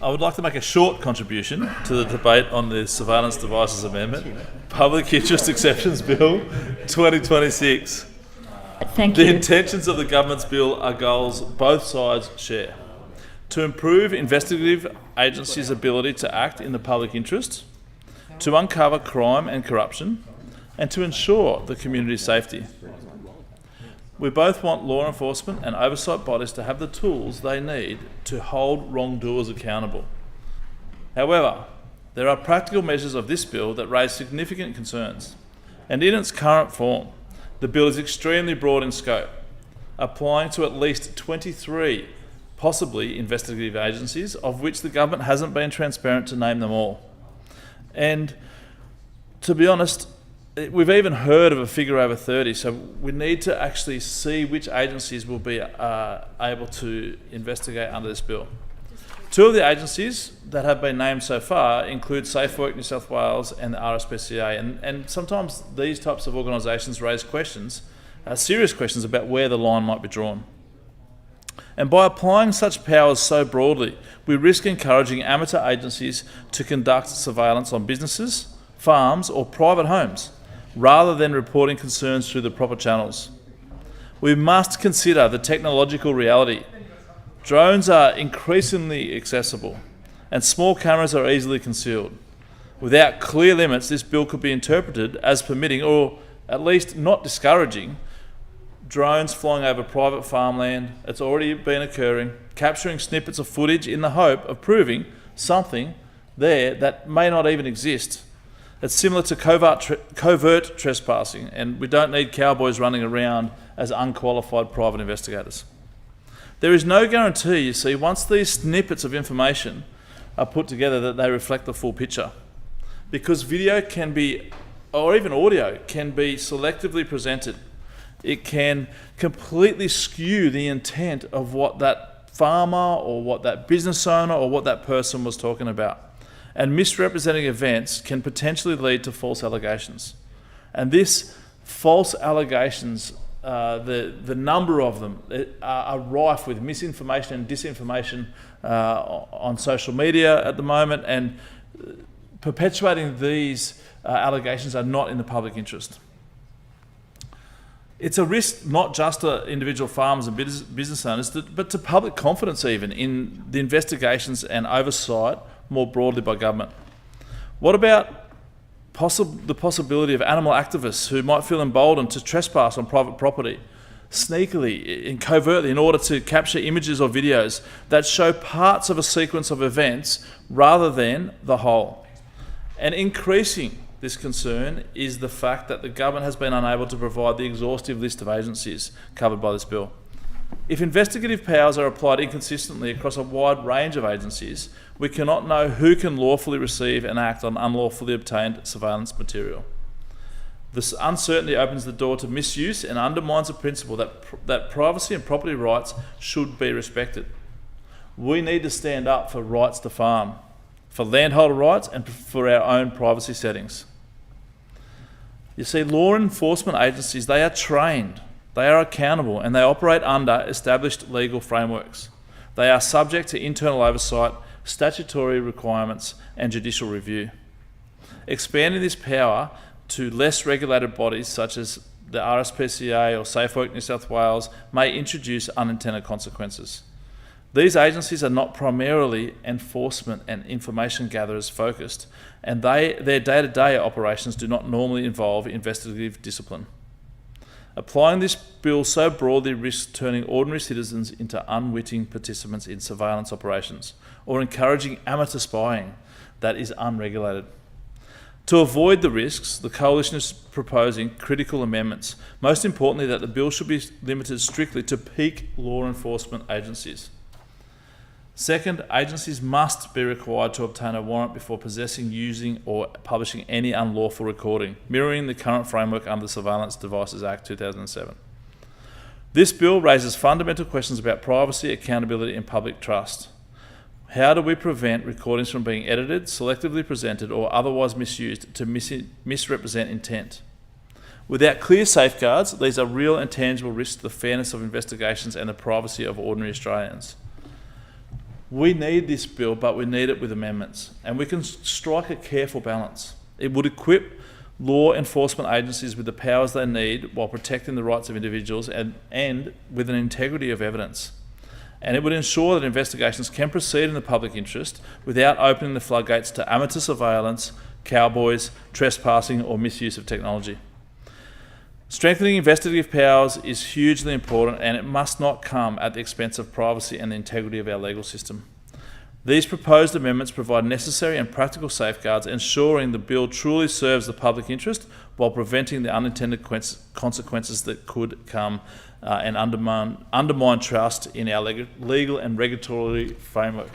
I would like to make a short contribution to the debate on the Surveillance Devices Amendment, Public Interest Exceptions Bill 2026. Thank you. The intentions of the government's bill are goals both sides share. To improve investigative agencies' ability to act in the public interest, to uncover crime and corruption, and to ensure the community's safety. We both want law enforcement and oversight bodies to have the tools they need to hold wrongdoers accountable. However, there are practical measures of this bill that raise significant concerns, and in its current form, the bill is extremely broad in scope, applying to at least 23 possibly investigative agencies, of which the government hasn't been transparent to name them all. And to be honest, we've even heard of a figure over 30, so we need to actually see which agencies will be able to investigate under this bill. Two of the agencies that have been named so far include SafeWork New South Wales and the RSPCA, and sometimes these types of organisations raise questions, serious questions about where the line might be drawn. And by applying such powers so broadly, we risk encouraging amateur agencies to conduct surveillance on businesses, farms or private homes, rather than reporting concerns through the proper channels. We must consider the technological reality. Drones are increasingly accessible, and small cameras are easily concealed. Without clear limits, this bill could be interpreted as permitting, or at least not discouraging, drones flying over private farmland. It's already been occurring, capturing snippets of footage in the hope of proving something there that may not even exist. It's similar to covert trespassing, and we don't need cowboys running around as unqualified private investigators. There is no guarantee, you see, once these snippets of information are put together that they reflect the full picture. Because video can be, or even audio, can be selectively presented. It can completely skew the intent of what that farmer or what that business owner or what that person was talking about. And misrepresenting events can potentially lead to false allegations. And this false allegations, the number of them are rife with misinformation and disinformation on social media at the moment, and perpetuating these allegations are not in the public interest. It's a risk not just to individual farmers and business owners, but to public confidence even in the investigations and oversight more broadly by government. What about the possibility of animal activists who might feel emboldened to trespass on private property sneakily and covertly in order to capture images or videos that show parts of a sequence of events rather than the whole? And increasing this concern is the fact that the government has been unable to provide the exhaustive list of agencies covered by this bill. If investigative powers are applied inconsistently across a wide range of agencies, we cannot know who can lawfully receive and act on unlawfully obtained surveillance material. This uncertainty opens the door to misuse and undermines the principle that privacy and property rights should be respected. We need to stand up for rights to farm, for landholder rights, and for our own privacy settings. You see, law enforcement agencies, they are trained, they are accountable, and they operate under established legal frameworks. They are subject to internal oversight, statutory requirements, and judicial review. Expanding this power to less regulated bodies such as the RSPCA or SafeWork New South Wales may introduce unintended consequences. These agencies are not primarily enforcement and information gatherers focused, and their day-to-day operations do not normally involve investigative discipline. Applying this bill so broadly risks turning ordinary citizens into unwitting participants in surveillance operations, or encouraging amateur spying that is unregulated. To avoid the risks, the Coalition is proposing critical amendments. Most importantly, that the bill should be limited strictly to peak law enforcement agencies. Second, agencies must be required to obtain a warrant before possessing, using or publishing any unlawful recording, mirroring the current framework under the Surveillance Devices Act 2007. This bill raises fundamental questions about privacy, accountability and public trust. How do we prevent recordings from being edited, selectively presented or otherwise misused to misrepresent intent? Without clear safeguards, these are real and tangible risks to the fairness of investigations and the privacy of ordinary Australians. We need this bill, but we need it with amendments, and we can strike a careful balance. It would equip law enforcement agencies with the powers they need while protecting the rights of individuals and with an integrity of evidence. And it would ensure that investigations can proceed in the public interest without opening the floodgates to amateur surveillance, cowboys, trespassing, or misuse of technology. Strengthening investigative powers is hugely important, and it must not come at the expense of privacy and the integrity of our legal system. These proposed amendments provide necessary and practical safeguards, ensuring the bill truly serves the public interest while preventing the unintended consequences that could come and undermine trust in our legal and regulatory frameworks.